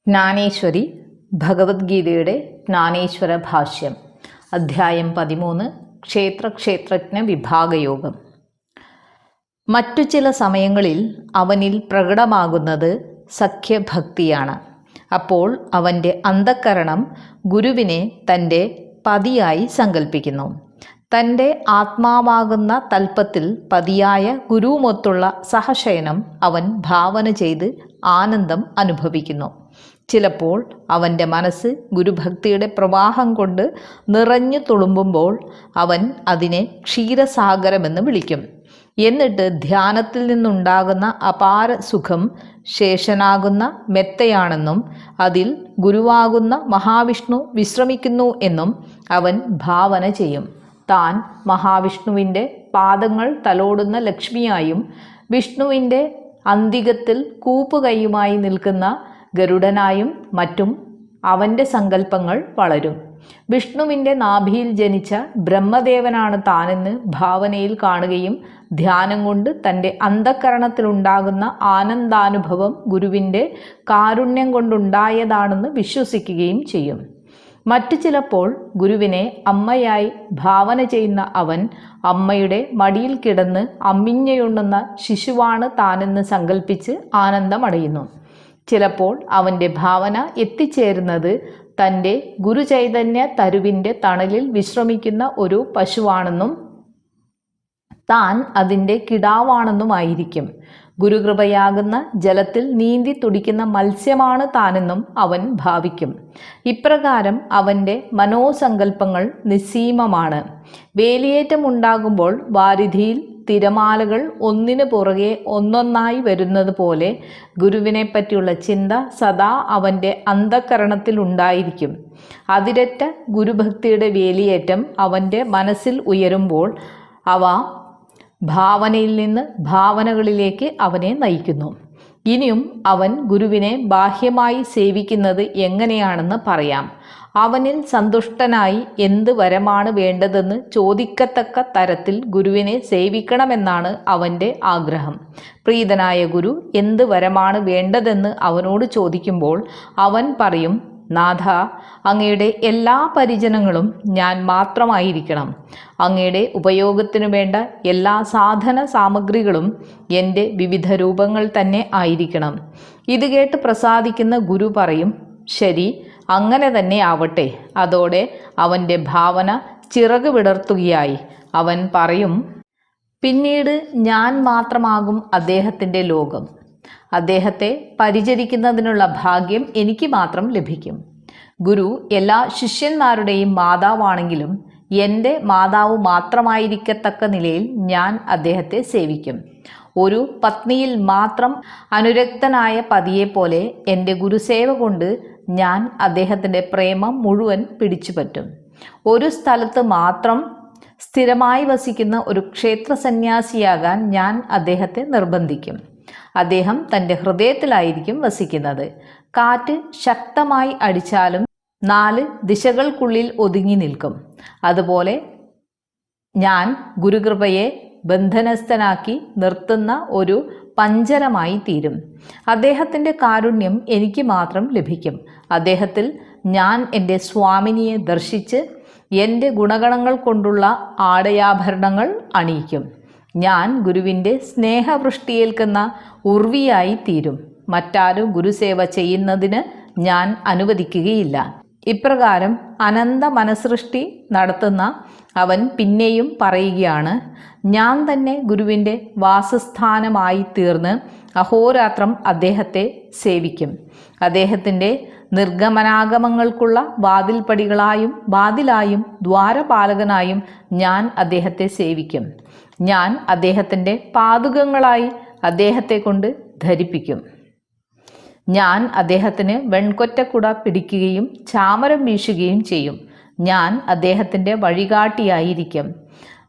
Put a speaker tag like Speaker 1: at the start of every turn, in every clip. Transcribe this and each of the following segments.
Speaker 1: ജ്ഞാനേശ്വരി ഭഗവത്ഗീതയുടെ ജ്ഞാനേശ്വര ഭാഷ്യം അധ്യായം 13 ക്ഷേത്രജ്ഞ വിഭാഗയോഗം. മറ്റു ചില സമയങ്ങളിൽ അവനിൽ പ്രകടമാകുന്നത് സഖ്യഭക്തിയാണ്. അപ്പോൾ അവൻ്റെ അന്ധഃകരണം ഗുരുവിനെ തൻ്റെ പതിയായി സങ്കല്പിക്കുന്നു. തൻ്റെ ആത്മാവാകുന്ന തൽപ്പത്തിൽ പതിയായ ഗുരുവുമൊത്തുള്ള സഹശയനം അവൻ ഭാവന ചെയ്ത് ആനന്ദം അനുഭവിക്കുന്നു. ചിലപ്പോൾ അവൻ്റെ മനസ്സ് ഗുരുഭക്തിയുടെ പ്രവാഹം കൊണ്ട് നിറഞ്ഞു തുളുമ്പുമ്പോൾ അവൻ അതിനെ ക്ഷീരസാഗരമെന്ന് വിളിക്കും. എന്നിട്ട് ധ്യാനത്തിൽ നിന്നുണ്ടാകുന്ന അപാര സുഖം ശേഷനാകുന്ന മെത്തയാണെന്നും അതിൽ ഗുരുവാകുന്ന മഹാവിഷ്ണു വിശ്രമിക്കുന്നു എന്നും അവൻ ഭാവന ചെയ്യും. താൻ മഹാവിഷ്ണുവിൻ്റെ പാദങ്ങൾ തലോടുന്ന ലക്ഷ്മിയായും വിഷ്ണുവിൻ്റെ അന്തികത്തിൽ കൂപ്പുകൈയുമായി നിൽക്കുന്ന ഗരുഡനായും മറ്റും അവൻ്റെ സങ്കല്പങ്ങൾ വളരും. വിഷ്ണുവിൻ്റെ നാഭിയിൽ ജനിച്ച ബ്രഹ്മദേവനാണ് താനെന്ന് ഭാവനയിൽ കാണുകയും ധ്യാനം കൊണ്ട് തൻ്റെ അന്ധഃകരണത്തിലുണ്ടാകുന്ന ആനന്ദാനുഭവം ഗുരുവിൻ്റെ കാരുണ്യം കൊണ്ടുണ്ടായതാണെന്ന് വിശ്വസിക്കുകയും ചെയ്യും. മറ്റു ചിലപ്പോൾ ഗുരുവിനെ അമ്മയായി ഭാവന ചെയ്യുന്ന അവൻ അമ്മയുടെ മടിയിൽ കിടന്ന് അമ്മിഞ്ഞയുണ്ണുന്ന ശിശുവാണ് താനെന്ന് സങ്കല്പിച്ച് ആനന്ദമടയുന്നു. ചിലപ്പോൾ അവൻ്റെ ഭാവന എത്തിച്ചേരുന്നത് തൻ്റെ ഗുരുചൈതന്യ തരുവിൻ്റെ തണലിൽ വിശ്രമിക്കുന്ന ഒരു പശുവാണെന്നും താൻ അതിൻ്റെ കിടാവാണെന്നുമായിരിക്കും. ഗുരുകൃപയാകുന്ന ജലത്തിൽ നീന്തി തുടിക്കുന്ന മത്സ്യമാണ് താനെന്നും അവൻ ഭാവിക്കും. ഇപ്രകാരം അവൻ്റെ മനോസങ്കല്പങ്ങൾ നിസ്സീമമാണ്. വേലിയേറ്റമുണ്ടാകുമ്പോൾ വാരിധിയിൽ തിരമാലകൾ ഒന്നിനു പുറകെ ഒന്നൊന്നായി വരുന്നത് പോലെ ഗുരുവിനെ പറ്റിയുള്ള ചിന്ത സദാ അവൻ്റെ അന്ധഃകരണത്തിൽ ഉണ്ടായിരിക്കും. അതിരറ്റ ഗുരുഭക്തിയുടെ വേലിയേറ്റം അവൻ്റെ മനസ്സിൽ ഉയരുമ്പോൾ അവ ഭാവനയിൽ നിന്ന് ഭാവനകളിലേക്ക് അവനെ നയിക്കുന്നു. ഇനിയും അവൻ ഗുരുവിനെ ബാഹ്യമായി സേവിക്കുന്നത് എങ്ങനെയാണെന്ന് പറയാം. അവനിൽ സന്തുഷ്ടനായി എന്ത് വരമാണ് വേണ്ടതെന്ന് ചോദിക്കത്തക്ക തരത്തിൽ ഗുരുവിനെ സേവിക്കണമെന്നാണ് അവൻ്റെ ആഗ്രഹം. പ്രീതനായ ഗുരു എന്ത് വരമാണ് വേണ്ടതെന്ന് അവനോട് ചോദിക്കുമ്പോൾ അവൻ പറയും, നാഥ, അങ്ങയുടെ എല്ലാ പരിജനങ്ങളും ഞാൻ മാത്രമായിരിക്കണം. അങ്ങയുടെ ഉപയോഗത്തിനു വേണ്ട എല്ലാ സാധന സാമഗ്രികളും എൻ്റെ വിവിധ രൂപങ്ങൾ തന്നെ ആയിരിക്കണം. ഇത് കേട്ട് പ്രസാദിക്കുന്ന ഗുരു പറയും, ശരി, അങ്ങനെ തന്നെ ആവട്ടെ. അതോടെ അവൻ്റെ ഭാവന ചിറക് വിടർത്തുകയായി. അവൻ പറയും, പിന്നീട് ഞാൻ മാത്രമാകും അദ്ദേഹത്തിൻ്റെ ലോകം. അദ്ദേഹത്തെ പരിചരിക്കുന്നതിനുള്ള ഭാഗ്യം എനിക്ക് മാത്രം ലഭിക്കും. ഗുരു എല്ലാ ശിഷ്യന്മാരുടെയും മാതാവാണെങ്കിലും എൻ്റെ മാതാവ് മാത്രമായിരിക്കത്തക്ക നിലയിൽ ഞാൻ അദ്ദേഹത്തെ സേവിക്കും. ഒരു പത്നിയിൽ മാത്രം അനുരക്തനായ പതിയെപ്പോലെ എൻ്റെ ഗുരുസേവ കൊണ്ട് ഞാൻ അദ്ദേഹത്തിൻ്റെ പ്രേമം മുഴുവൻ പിടിച്ചുപറ്റും. ഒരു സ്ഥലത്ത് മാത്രം സ്ഥിരമായി വസിക്കുന്ന ഒരു ക്ഷേത്ര സന്യാസിയാകാൻ ഞാൻ അദ്ദേഹത്തെ നിർബന്ധിക്കും. അദ്ദേഹം തൻ്റെ ഹൃദയത്തിലായിരിക്കും വസിക്കുന്നത്. കാറ്റ് ശക്തമായി അടിച്ചാലും 4 ദിശകൾക്കുള്ളിൽ ഒതുങ്ങി നിൽക്കും. അതുപോലെ ഞാൻ ഗുരുകൃപയെ ബന്ധനസ്ഥനാക്കി നിർത്തുന്ന ഒരു പഞ്ചരമായി തീരും. അദ്ദേഹത്തിൻ്റെ കാരുണ്യം എനിക്ക് മാത്രം ലഭിക്കും. അദ്ദേഹത്തിൽ ഞാൻ എൻ്റെ സ്വാമിനിയെ ദർശിച്ച് എൻ്റെ ഗുണഗണങ്ങൾ കൊണ്ടുള്ള ആടയാഭരണങ്ങൾ അണിയിക്കും. ഞാൻ ഗുരുവിൻ്റെ സ്നേഹവൃഷ്ടിയേൽക്കുന്ന ഉർവിയായി തീരും. മറ്റാരും ഗുരുസേവ ചെയ്യുന്നതിന് ഞാൻ അനുവദിക്കുകയില്ല. ഇപ്രകാരം അനന്ത മനസൃഷ്ടി നടത്തുന്ന അവൻ പിന്നെയും പറയുകയാണ്, ഞാൻ തന്നെ ഗുരുവിൻ്റെ വാസസ്ഥാനമായി തീർന്ന് അഹോരാത്രം അദ്ദേഹത്തെ സേവിക്കും. അദ്ദേഹത്തിൻ്റെ നിർഗമനാഗമങ്ങൾക്കുള്ള വാതിലായും ദ്വാരപാലകനായും ഞാൻ അദ്ദേഹത്തെ സേവിക്കും. ഞാൻ അദ്ദേഹത്തിൻ്റെ പാദുകങ്ങളായി അദ്ദേഹത്തെ കൊണ്ട് ധരിപ്പിക്കും. ഞാൻ അദ്ദേഹത്തിന് വെൺകൊറ്റക്കുട പിടിക്കുകയും ചാമരം വീശുകയും ചെയ്യും. ഞാൻ അദ്ദേഹത്തിൻ്റെ വഴികാട്ടിയായിരിക്കും.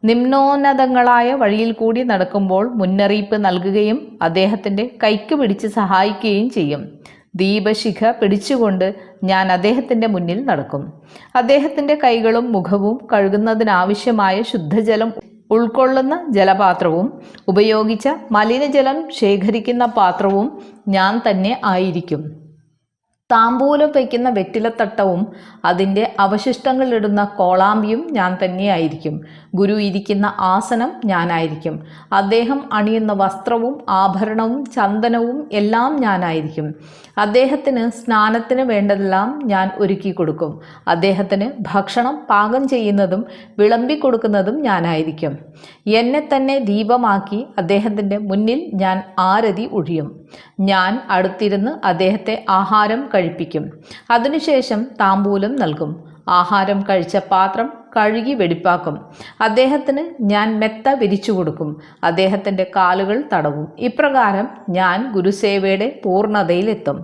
Speaker 1: നിമ്നോന്നതങ്ങളായ വഴിയിൽ കൂടി നടക്കുമ്പോൾ മുന്നറിയിപ്പ് നൽകുകയും അദ്ദേഹത്തിൻ്റെ കൈക്ക് പിടിച്ച് സഹായിക്കുകയും ചെയ്യും. ദീപശിഖ പിടിച്ചുകൊണ്ട് ഞാൻ അദ്ദേഹത്തിൻ്റെ മുന്നിൽ നടക്കും. അദ്ദേഹത്തിൻ്റെ കൈകളും മുഖവും കഴുകുന്നതിനാവശ്യമായ ശുദ്ധജലം ഉൾക്കൊള്ളുന്ന ജലപാത്രവും ഉപയോഗിച്ച മലിനജലം ശേഖരിക്കുന്ന പാത്രവും ഞാൻ തന്നെ ആയിരിക്കും. താമ്പൂലം വയ്ക്കുന്ന വെറ്റിലത്തട്ടവും അതിൻ്റെ അവശിഷ്ടങ്ങളിടുന്ന കോളാമ്പിയും ഞാൻ തന്നെയായിരിക്കും. ഗുരു ഇരിക്കുന്ന ആസനം ഞാനായിരിക്കും. അദ്ദേഹം അണിയുന്ന വസ്ത്രവും ആഭരണവും ചന്ദനവും എല്ലാം ഞാനായിരിക്കും. അദ്ദേഹത്തിന് സ്നാനത്തിന് വേണ്ടതെല്ലാം ഞാൻ ഒരുക്കി കൊടുക്കും. അദ്ദേഹത്തിന് ഭക്ഷണം പാകം ചെയ്യുന്നതും വിളമ്പിക്കൊടുക്കുന്നതും ഞാനായിരിക്കും. എന്നെ തന്നെ ദീപമാക്കി അദ്ദേഹത്തിൻ്റെ മുന്നിൽ ഞാൻ ആരതി ഒഴിയും. ഞാൻ അടുത്തിരുന്ന് അദ്ദേഹത്തെ ആഹാരം കഴിപ്പിക്കും. അതിനുശേഷം താമ്പൂലം നൽകും. ആഹാരം കഴിച്ച പാത്രം കഴുകി വെടിപ്പാക്കും. അദ്ദേഹത്തിന് ഞാൻ മെത്ത വിരിച്ചു കൊടുക്കും. അദ്ദേഹത്തിൻ്റെ കാലുകൾ തടവും. ഇപ്രകാരം ഞാൻ ഗുരുസേവയുടെ പൂർണ്ണതയിലെത്തും.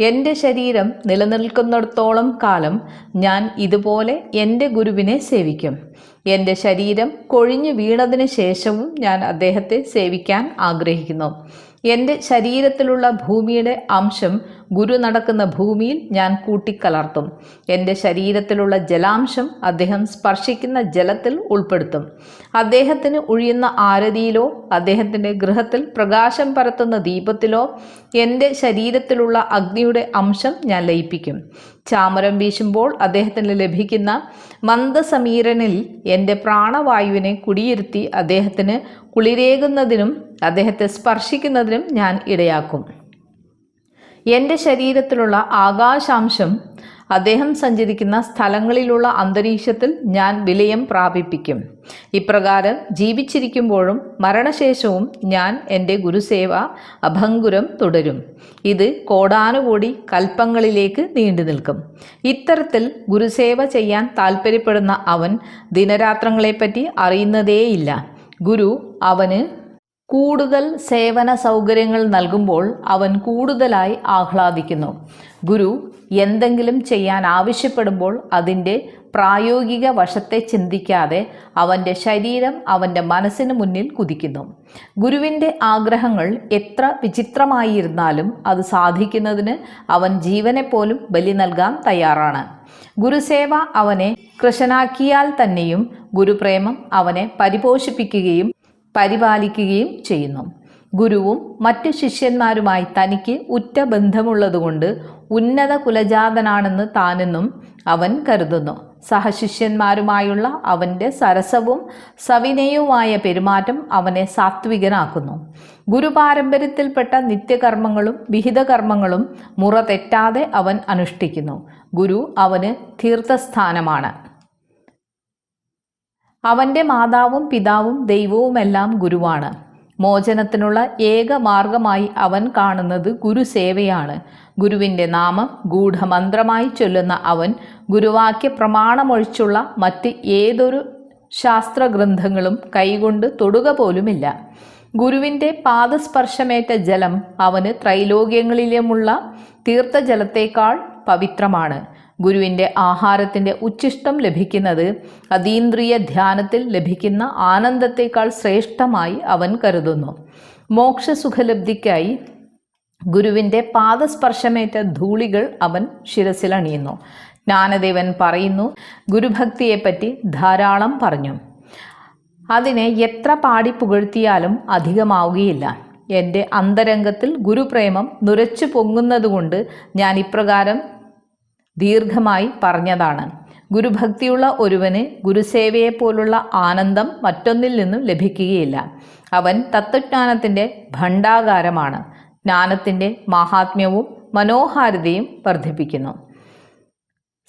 Speaker 1: എൻ്റെ ശരീരം നിലനിൽക്കുന്നിടത്തോളം കാലം ഞാൻ ഇതുപോലെ എൻ്റെ ഗുരുവിനെ സേവിക്കും. എൻ്റെ ശരീരം കൊഴിഞ്ഞു വീണതിന് ശേഷവും ഞാൻ അദ്ദേഹത്തെ സേവിക്കാൻ ആഗ്രഹിക്കുന്നു. എൻ്റെ ശരീരത്തിലുള്ള ഭൂമിയുടെ അംശം ഗുരു നടക്കുന്ന ഭൂമിയിൽ ഞാൻ കൂട്ടിക്കലർത്തും. എൻ്റെ ശരീരത്തിലുള്ള ജലാംശം അദ്ദേഹം സ്പർശിക്കുന്ന ജലത്തിൽ ഉൾപ്പെടുത്തും. അദ്ദേഹത്തിന് ഒഴിയുന്ന ആരതിയിലോ അദ്ദേഹത്തിൻ്റെ ഗൃഹത്തിൽ പ്രകാശം പരത്തുന്ന ദീപത്തിലോ എൻ്റെ ശരീരത്തിലുള്ള അഗ്നിയുടെ അംശം ഞാൻ ലയിപ്പിക്കും. ചാമരം വീശുമ്പോൾ അദ്ദേഹത്തിന് ലഭിക്കുന്ന മന്ദസമീരനിൽ എൻ്റെ പ്രാണവായുവിനെ കുടിയിരുത്തി അദ്ദേഹത്തിന് കുളിരേകുന്നതിനും അദ്ദേഹത്തെ സ്പർശിക്കുന്നതിനും ഞാൻ ഇടയാക്കും. എൻ്റെ ശരീരത്തിലുള്ള ആകാശാംശം അദ്ദേഹം സഞ്ചരിക്കുന്ന സ്ഥലങ്ങളിലുള്ള അന്തരീക്ഷത്തിൽ ഞാൻ വിലയം പ്രാപിപ്പിക്കും. ഇപ്രകാരം ജീവിച്ചിരിക്കുമ്പോഴും മരണശേഷവും ഞാൻ എൻ്റെ ഗുരുസേവ അഭംഗുരം തുടരും. ഇത് കോടാനുകോടി കൽപ്പങ്ങളിലേക്ക് നീണ്ടു നിൽക്കും. ഇത്തരത്തിൽ ഗുരുസേവ ചെയ്യാൻ താൽപ്പര്യപ്പെടുന്ന അവൻ ദിനരാത്രങ്ങളെപ്പറ്റി അറിയുന്നതേയില്ല. ഗുരു അവന് കൂടുതൽ സേവന സൗകര്യങ്ങൾ നൽകുമ്പോൾ അവൻ കൂടുതലായി ആഹ്ലാദിക്കുന്നു. ഗുരു എന്തെങ്കിലും ചെയ്യാൻ ആവശ്യപ്പെടുമ്പോൾ അതിൻ്റെ പ്രായോഗിക വശത്തെ ചിന്തിക്കാതെ അവൻ്റെ ശരീരം അവൻ്റെ മനസ്സിന് മുന്നിൽ കുതിക്കുന്നു. ഗുരുവിൻ്റെ ആഗ്രഹങ്ങൾ എത്ര വിചിത്രമായിരുന്നാലും അത് സാധിക്കുന്നതിന് അവൻ ജീവനെപ്പോലും ബലി നൽകാൻ തയ്യാറാണ്. ഗുരുസേവ അവനെ കൃശനാക്കിയാൽ തന്നെയും ഗുരുപ്രേമം അവനെ പരിപോഷിപ്പിക്കുകയും പരിപാലിക്കുകയും ചെയ്യുന്നു. ഗുരുവും മറ്റ് ശിഷ്യന്മാരുമായി തനിക്ക് ഉറ്റ ബന്ധമുള്ളതുകൊണ്ട് ഉന്നത കുലജാതനാണെന്ന് താനെന്നും അവൻ കരുതുന്നു. സഹശിഷ്യന്മാരുമായുള്ള അവൻ്റെ സരസവും സവിനയവുമായ പെരുമാറ്റം അവനെ സാത്വികനാക്കുന്നു. ഗുരുപാരമ്പര്യത്തിൽപ്പെട്ട നിത്യകർമ്മങ്ങളും വിഹിതകർമ്മങ്ങളും മുറ തെറ്റാതെ അവൻ അനുഷ്ഠിക്കുന്നു. ഗുരു അവന് തീർത്ഥസ്ഥാനമാണ്. അവൻ്റെ മാതാവും പിതാവും ദൈവവുമെല്ലാം ഗുരുവാണ്. മോചനത്തിനുള്ള ഏക മാർഗമായി അവൻ കാണുന്നത് ഗുരുസേവയാണ്. ഗുരുവിൻ്റെ നാമം ഗൂഢമന്ത്രമായി ചൊല്ലുന്ന അവൻ ഗുരുവാക്യ പ്രമാണമൊഴിച്ചുള്ള മറ്റ് ഏതൊരു ശാസ്ത്രഗ്രന്ഥങ്ങളും കൈകൊണ്ട് തൊടുക പോലുമില്ല. ഗുരുവിൻ്റെ പാദസ്പർശമേറ്റ ജലം അവന് ത്രൈലോക്യങ്ങളിലുമുള്ള തീർത്ഥജലത്തേക്കാൾ പവിത്രമാണ്. ഗുരുവിൻ്റെ ആഹാരത്തിൻ്റെ ഉച്ഛിഷ്ടം ലഭിക്കുന്നത് അതീന്ദ്രിയ ധ്യാനത്തിൽ ലഭിക്കുന്ന ആനന്ദത്തേക്കാൾ ശ്രേഷ്ഠമായി അവൻ കരുതുന്നു. മോക്ഷസുഖലബ്ധിക്കായി ഗുരുവിൻ്റെ പാദസ്പർശമേറ്റ ധൂളികൾ അവൻ ശിരസിലണിയുന്നു. ജ്ഞാനദേവൻ പറയുന്നു, ഗുരുഭക്തിയെപ്പറ്റി ധാരാളം പറഞ്ഞു. അതിനെ എത്ര പാടി പുകഴ്ത്തിയാലും അധികമാവുകയില്ല. എൻ്റെ അന്തരംഗത്തിൽ ഗുരുപ്രേമം നുരച്ചു പൊങ്ങുന്നതുകൊണ്ട് ഞാൻ ഇപ്രകാരം ദീർഘമായി പറഞ്ഞതാണ്. ഗുരുഭക്തിയുള്ള ഒരുവന് ഗുരുസേവയെപ്പോലുള്ള ആനന്ദം മറ്റൊന്നിൽ നിന്നും ലഭിക്കുകയില്ല. അവൻ തത്വജ്ഞാനത്തിൻ്റെ ഭണ്ഡാകാരമാണ്. ജ്ഞാനത്തിൻ്റെ മാഹാത്മ്യവും മനോഹാരിതയും വർദ്ധിപ്പിക്കുന്നു.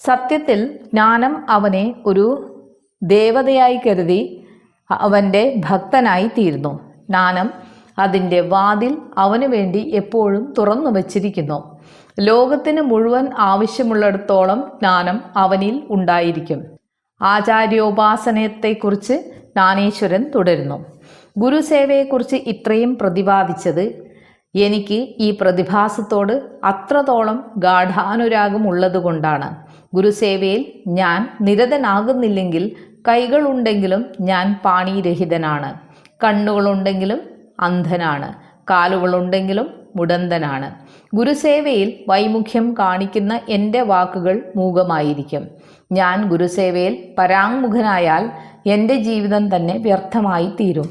Speaker 1: സത്യത്തിൽ ജ്ഞാനം അവനെ ഒരു ദേവതയായി കരുതി അവൻ്റെ ഭക്തനായി തീരുന്നു. ജ്ഞാനം അതിൻ്റെ വാതിൽ അവന് വേണ്ടി എപ്പോഴും തുറന്നു വച്ചിരിക്കുന്നു. ലോകത്തിന് മുഴുവൻ ആവശ്യമുള്ളിടത്തോളം ജ്ഞാനം അവനിൽ ഉണ്ടായിരിക്കും. ആചാര്യോപാസനത്തെക്കുറിച്ച് ജ്ഞാനേശ്വരൻ തുടരുന്നു. ഗുരുസേവയെക്കുറിച്ച് ഇത്രയും പ്രതിപാദിച്ചത് എനിക്ക് ഈ പ്രതിഭാസത്തോട് അത്രത്തോളം ഗാഠാനുരാഗമുള്ളതുകൊണ്ടാണ്. ഗുരുസേവയിൽ ഞാൻ നിരതനാകുന്നില്ലെങ്കിൽ കൈകളുണ്ടെങ്കിലും ഞാൻ പാണിരഹിതനാണ്, കണ്ണുകളുണ്ടെങ്കിലും അന്ധനാണ്, കാലുകളുണ്ടെങ്കിലും മുടന്തനാണ്. ഗുരുസേവയിൽ വൈമുഖ്യം കാണിക്കുന്ന എൻ്റെ വാക്കുകൾ മൂകമായിരിക്കും. ഞാൻ ഗുരുസേവയിൽ പരാങ്മുഖനായാൽ എൻ്റെ ജീവിതം തന്നെ വ്യർത്ഥമായി തീരും.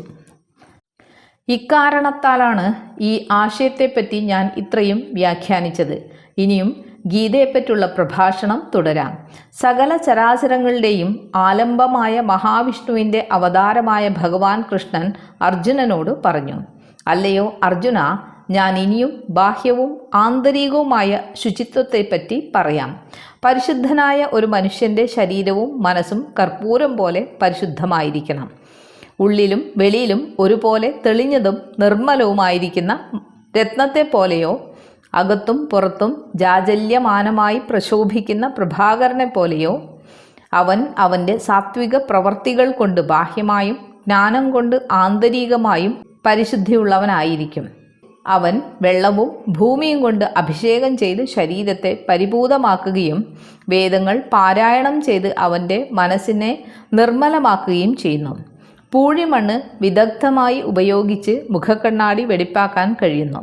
Speaker 1: ഇക്കാരണത്താലാണ് ഈ ആശയത്തെപ്പറ്റി ഞാൻ ഇത്രയും വ്യാഖ്യാനിച്ചത്. ഇനിയും ഗീതയെപ്പറ്റുള്ള പ്രഭാഷണം തുടരാം. സകല ചരാചരങ്ങളുടെയും ആലംബമായ മഹാവിഷ്ണുവിൻ്റെ അവതാരമായ ഭഗവാൻ കൃഷ്ണൻ അർജുനനോട് പറഞ്ഞു, അല്ലയോ അർജുന, ഞാൻ ഇനിയും ബാഹ്യവും ആന്തരികവുമായ ശുചിത്വത്തെപ്പറ്റി പറയാം. പരിശുദ്ധനായ ഒരു മനുഷ്യൻ്റെ ശരീരവും മനസ്സും കർപ്പൂരം പോലെ പരിശുദ്ധമായിരിക്കണം. ഉള്ളിലും വെളിയിലും ഒരുപോലെ തെളിഞ്ഞതും നിർമ്മലവുമായിരിക്കുന്ന രത്നത്തെ പോലെയോ അകത്തും പുറത്തും ജാജല്യമാനമായി പ്രശോഭിക്കുന്ന പ്രഭാകരനെ പോലെയോ അവൻ അവൻ്റെ സാത്വിക പ്രവർത്തികൾ കൊണ്ട് ബാഹ്യമായും ജ്ഞാനം കൊണ്ട് ആന്തരികമായും പരിശുദ്ധിയുള്ളവനായിരിക്കും. അവൻ വെള്ളവും ഭൂമിയും കൊണ്ട് അഭിഷേകം ചെയ്ത് ശരീരത്തെ പരിപൂതമാക്കുകയും വേദങ്ങൾ പാരായണം ചെയ്ത് അവൻ്റെ മനസ്സിനെ നിർമ്മലമാക്കുകയും ചെയ്യുന്നു. പൂഴിമണ്ണ് വിദഗ്ധമായി ഉപയോഗിച്ച് മുഖക്കണ്ണാടി വെടിപ്പാക്കാൻ കഴിയുന്നു.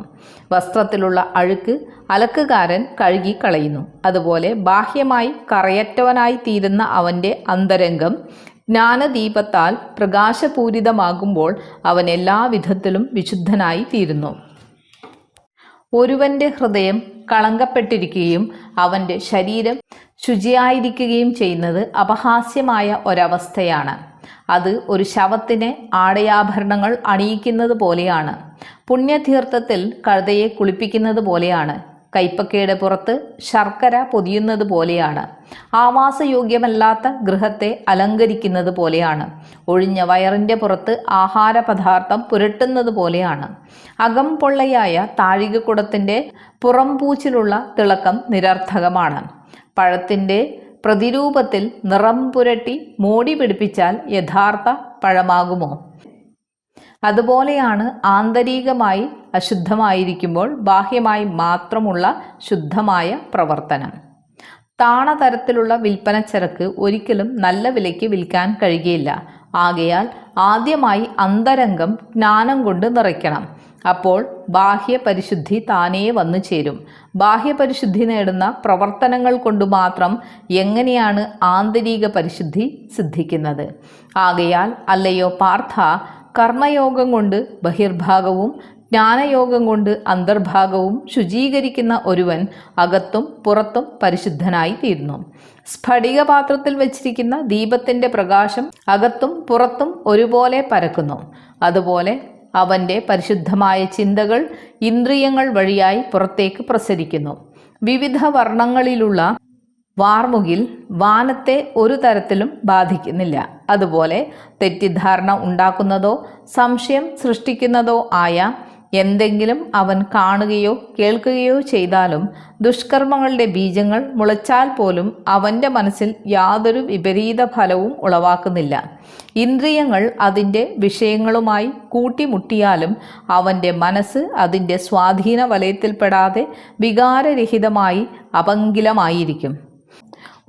Speaker 1: വസ്ത്രത്തിലുള്ള അഴുക്ക് അലക്കുകാരൻ കഴുകിക്കളയുന്നു. അതുപോലെ ബാഹ്യമായി കറയറ്റവനായി തീരുന്ന അവൻ്റെ അന്തരംഗം ജ്ഞാനദീപത്താൽ പ്രകാശപൂരിതമാകുമ്പോൾ അവൻ എല്ലാ വിധത്തിലും വിശുദ്ധനായി തീരുന്നു. ഒരുവൻ്റെ ഹൃദയം കളങ്കപ്പെട്ടിരിക്കുകയും അവൻ്റെ ശരീരം ശുചിയായിരിക്കുകയും ചെയ്യുന്നത് അപഹാസ്യമായ ഒരവസ്ഥയാണ്. അത് ഒരു ശവത്തിനെ ആടയാഭരണങ്ങൾ അണിയിക്കുന്നത് പോലെയാണ്. പുണ്യതീർത്ഥത്തിൽ കഴുതയെ കുളിപ്പിക്കുന്നത് പോലെയാണ്. കൈപ്പക്കയുടെ പുറത്ത് ശർക്കര പൊതിയുന്നത് പോലെയാണ്. ആവാസയോഗ്യമല്ലാത്ത ഗൃഹത്തെ അലങ്കരിക്കുന്നത് പോലെയാണ്. ഒഴിഞ്ഞ വയറിൻ്റെ പുറത്ത് ആഹാര പദാർത്ഥം പുരട്ടുന്നത് പോലെയാണ്. അകം പൊള്ളയായ താഴികക്കുടത്തിൻ്റെ പുറംപൂച്ചിലുള്ള തിളക്കം നിരർത്ഥകമാണ്. പഴത്തിൻ്റെ പ്രതിരൂപത്തിൽ നിറം പുരട്ടി മോടി പിടിപ്പിച്ചാൽ യഥാർത്ഥ പഴമാകുമോ? അതുപോലെയാണ് ആന്തരികമായി അശുദ്ധമായിരിക്കുമ്പോൾ ബാഹ്യമായി മാത്രമുള്ള ശുദ്ധമായ പ്രവർത്തനം. താണതരത്തിലുള്ള വിൽപ്പനച്ചരക്ക് ഒരിക്കലും നല്ല വിലയ്ക്ക് വിൽക്കാൻ കഴിയുകയില്ല. ആകയാൽ ആദ്യമായി അന്തരംഗം ജ്ഞാനം കൊണ്ട് നിറയ്ക്കണം. അപ്പോൾ ബാഹ്യപരിശുദ്ധി താനേ വന്നു ചേരും. ബാഹ്യപരിശുദ്ധി നേടുന്ന പ്രവർത്തനങ്ങൾ കൊണ്ട് മാത്രം എങ്ങനെയാണ് ആന്തരിക പരിശുദ്ധി സിദ്ധിക്കുന്നത്? ആകയാൽ അല്ലയോ പാർത്ഥ, കർമ്മയോഗം കൊണ്ട് ബഹിർഭാഗവും ജ്ഞാനയോഗം കൊണ്ട് അന്തർഭാഗവും ശുചീകരിക്കുന്ന ഒരുവൻ അകത്തും പുറത്തും പരിശുദ്ധനായി തീരുന്നു. സ്ഫടികപാത്രത്തിൽ വച്ചിരിക്കുന്ന ദീപത്തിൻ്റെ പ്രകാശം അകത്തും പുറത്തും ഒരുപോലെ പരക്കുന്നു. അതുപോലെ അവൻ്റെ പരിശുദ്ധമായ ചിന്തകൾ ഇന്ദ്രിയങ്ങൾ വഴിയായി പുറത്തേക്ക് പ്രസരിക്കുന്നു. വിവിധ വർണ്ണങ്ങളിലുള്ള വാർമുകിൽ വാനത്തെ ഒരു തരത്തിലും ബാധിക്കുന്നില്ല. അതുപോലെ തെറ്റിദ്ധാരണ ഉണ്ടാക്കുന്നതോ സംശയം സൃഷ്ടിക്കുന്നതോ ആയ എന്തെങ്കിലും അവൻ കാണുകയോ കേൾക്കുകയോ ചെയ്താലും ദുഷ്കർമ്മങ്ങളുടെ ബീജങ്ങൾ മുളച്ചാൽ പോലും അവൻ്റെ മനസ്സിൽ യാതൊരു വിപരീത ഫലവും ഉളവാക്കുന്നില്ല. ഇന്ദ്രിയങ്ങൾ അതിൻ്റെ വിഷയങ്ങളുമായി കൂട്ടിമുട്ടിയാലും അവൻ്റെ മനസ്സ് അതിൻ്റെ സ്വാധീന വലയത്തിൽപ്പെടാതെ വികാരരഹിതമായി അപങ്കിലമായിരിക്കും.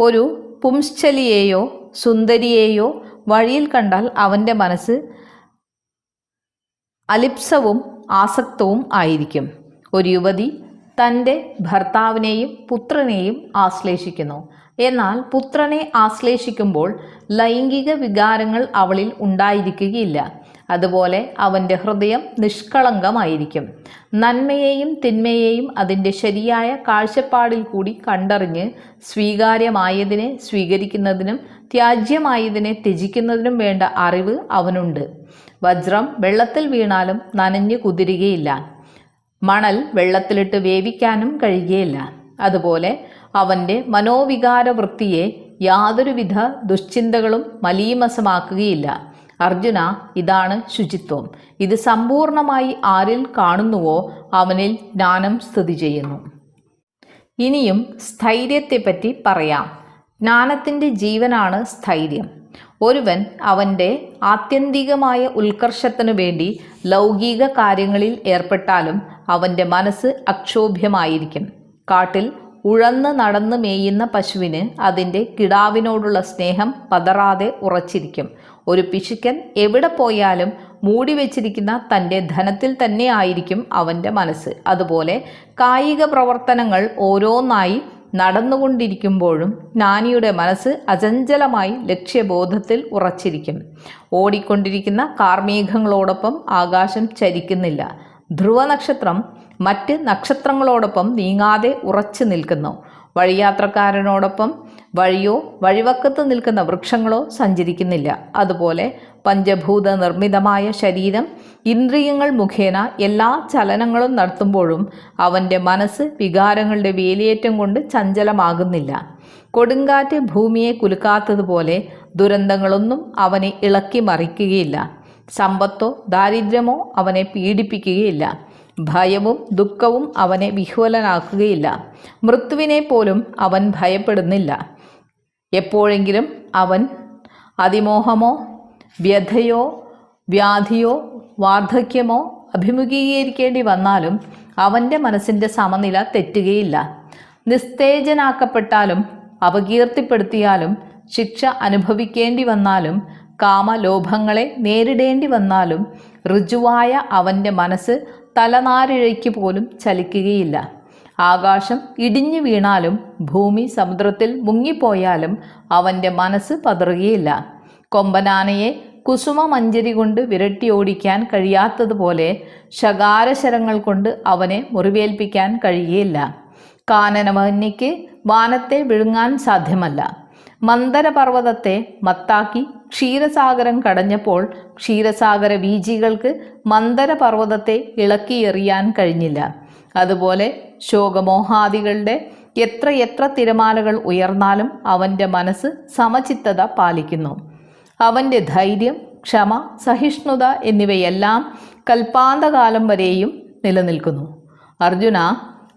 Speaker 1: ഒരു പുംശ്ചലിയെയോ സുന്ദരിയെയോ വഴിയിൽ കണ്ടാൽ അവൻ്റെ മനസ്സ് അലിപ്സവും ആസക്തവും ആയിരിക്കും. ഒരു യുവതി തൻ്റെ ഭർത്താവിനെയും പുത്രനെയും ആശ്ലേഷിക്കുന്നു. എന്നാൽ പുത്രനെ ആശ്ലേഷിക്കുമ്പോൾ ലൈംഗിക വികാരങ്ങൾ അവളിൽ ഉണ്ടായിരിക്കുകയില്ല. അതുപോലെ അവൻ്റെ ഹൃദയം നിഷ്കളങ്കമായിരിക്കും. നന്മയെയും തിന്മയെയും അതിൻ്റെ ശരിയായ കാഴ്ചപ്പാടിൽ കൂടി കണ്ടറിഞ്ഞ് സ്വീകാര്യമായതിനെ സ്വീകരിക്കുന്നതിനും ത്യാജ്യമായതിനെ ത്യജിക്കുന്നതിനും വേണ്ട അറിവ് അവനുണ്ട്. വജ്രം വെള്ളത്തിൽ വീണാലും നനഞ്ഞു കുതിരുകയില്ല. മണൽ വെള്ളത്തിലിട്ട് വേവിക്കാനും കഴിയുകയില്ല. അതുപോലെ അവൻ്റെ മനോവികാര വൃത്തിയെ യാതൊരുവിധ ദുശ്ചിന്തകളും മലീമസമാക്കുകയില്ല. അർജുന, ഇതാണ് ശുചിത്വം. ഇത് സമ്പൂർണമായി ആരിൽ കാണുന്നുവോ അവനിൽ ജ്ഞാനം സ്ഥിതി ചെയ്യുന്നു. ഇനിയും സ്ഥൈര്യത്തെപ്പറ്റി പറയാം. ജ്ഞാനത്തിൻ്റെ ജീവനാണ് സ്ഥൈര്യം. ഒരുവൻ അവൻ്റെ ആത്യന്തികമായ ഉത്കർഷത്തിനു വേണ്ടി ലൗകിക കാര്യങ്ങളിൽ ഏർപ്പെട്ടാലും അവൻ്റെ മനസ്സ് അക്ഷോഭ്യമായിരിക്കും. കാട്ടിൽ ഉഴന്ന് നടന്ന് മേയുന്ന പശുവിന് അതിൻ്റെ കിടാവിനോടുള്ള സ്നേഹം പതറാതെ ഉറച്ചിരിക്കും. ഒരു പിശുക്കൻ എവിടെ പോയാലും മൂടി വച്ചിരിക്കുന്ന തൻ്റെ ധനത്തിൽ തന്നെ ആയിരിക്കും അവൻ്റെ മനസ്സ്. അതുപോലെ കായിക പ്രവർത്തനങ്ങൾ ഓരോന്നായി നടന്നുകൊണ്ടിരിക്കുമ്പോഴും ജ്ഞാനിയുടെ മനസ്സ് അചഞ്ചലമായി ലക്ഷ്യബോധത്തിൽ ഉറച്ചിരിക്കും. ഓടിക്കൊണ്ടിരിക്കുന്ന കാർമേഘങ്ങളോടൊപ്പം ആകാശം ചരിക്കുന്നില്ല. ധ്രുവനക്ഷത്രം മറ്റ് നക്ഷത്രങ്ങളോടൊപ്പം നീങ്ങാതെ ഉറച്ചു നിൽക്കുന്നു. വഴിയാത്രക്കാരനോടൊപ്പം വഴിയോ വഴിവക്കത്ത് നിൽക്കുന്ന വൃക്ഷങ്ങളോ സഞ്ചരിക്കുന്നില്ല. അതുപോലെ പഞ്ചഭൂത നിർമ്മിതമായ ശരീരം ഇന്ദ്രിയങ്ങൾ മുഖേന എല്ലാ ചലനങ്ങളും നടത്തുമ്പോഴും അവൻ്റെ മനസ്സ് വികാരങ്ങളുടെ വേലിയേറ്റം കൊണ്ട് ചഞ്ചലമാകുന്നില്ല. കൊടുങ്കാറ്റ് ഭൂമിയെ കുലുക്കാത്തതുപോലെ ദുരന്തങ്ങളൊന്നും അവനെ ഇളക്കി മറിക്കുകയില്ല. സമ്പത്തോ ദാരിദ്ര്യമോ അവനെ പീഡിപ്പിക്കുകയില്ല. ഭയവും ദുഃഖവും അവനെ വിഹ്വലനാക്കുകയില്ല. മൃത്യുവിനെ പോലും അവൻ ഭയപ്പെടുന്നില്ല. എപ്പോഴെങ്കിലും അവൻ അതിമോഹമോ വ്യഥയോ വ്യാധിയോ വാർദ്ധക്യമോ അഭിമുഖീകരിക്കേണ്ടി വന്നാലും അവൻ്റെ മനസ്സിൻ്റെ സമനില തെറ്റുകയില്ല. നിസ്തേജനാക്കപ്പെട്ടാലും അപകീർത്തിപ്പെടുത്തിയാലും ശിക്ഷ അനുഭവിക്കേണ്ടി വന്നാലും കാമലോഭങ്ങളെ നേരിടേണ്ടി വന്നാലും ഋജുവായ അവൻ്റെ മനസ്സ് തലനാരിഴയ്ക്ക് പോലും ചലിക്കുകയില്ല. ആകാശം ഇടിഞ്ഞു വീണാലും ഭൂമി സമുദ്രത്തിൽ മുങ്ങിപ്പോയാലും അവൻ്റെ മനസ്സ് പതറുകയില്ല. കൊമ്പനാനയെ കുസുമമഞ്ജരി കൊണ്ട് വിരട്ടിയോടിക്കാൻ കഴിയാത്തതുപോലെ ശകാരശരങ്ങൾ കൊണ്ട് അവനെ മുറിവേൽപ്പിക്കാൻ കഴിയുകയില്ല. കാനനവന്യയ്ക്ക് വാനത്തെ വിഴുങ്ങാൻ സാധ്യമല്ല. മന്ദരപർവ്വതത്തെ മത്താക്കി ക്ഷീരസാഗരം കടഞ്ഞപ്പോൾ ക്ഷീരസാഗര വീജികൾക്ക് മന്ദരപർവ്വതത്തെ ഇളക്കിയെറിയാൻ കഴിഞ്ഞില്ല. അതുപോലെ ശോകമോഹാദികളുടെ എത്ര തിരമാലകൾ ഉയർന്നാലും അവൻ്റെ മനസ്സ് സമചിത്തത പാലിക്കുന്നു. അവൻ്റെ ധൈര്യം, ക്ഷമ, സഹിഷ്ണുത എന്നിവയെല്ലാം കൽപ്പാന്തകാലം വരെയും നിലനിൽക്കുന്നു. അർജുന,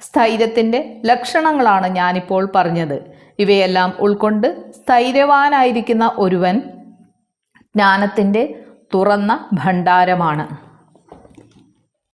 Speaker 1: സ്ഥൈര്യത്തിൻ്റെ ലക്ഷണങ്ങളാണ് ഞാനിപ്പോൾ പറഞ്ഞത്. ഇവയെല്ലാം ഉൾക്കൊണ്ട് സ്ഥൈര്യവാനായിരിക്കുന്ന ഒരുവൻ ജ്ഞാനത്തിൻ്റെ തുറന്ന ഭണ്ഡാരമാണ്.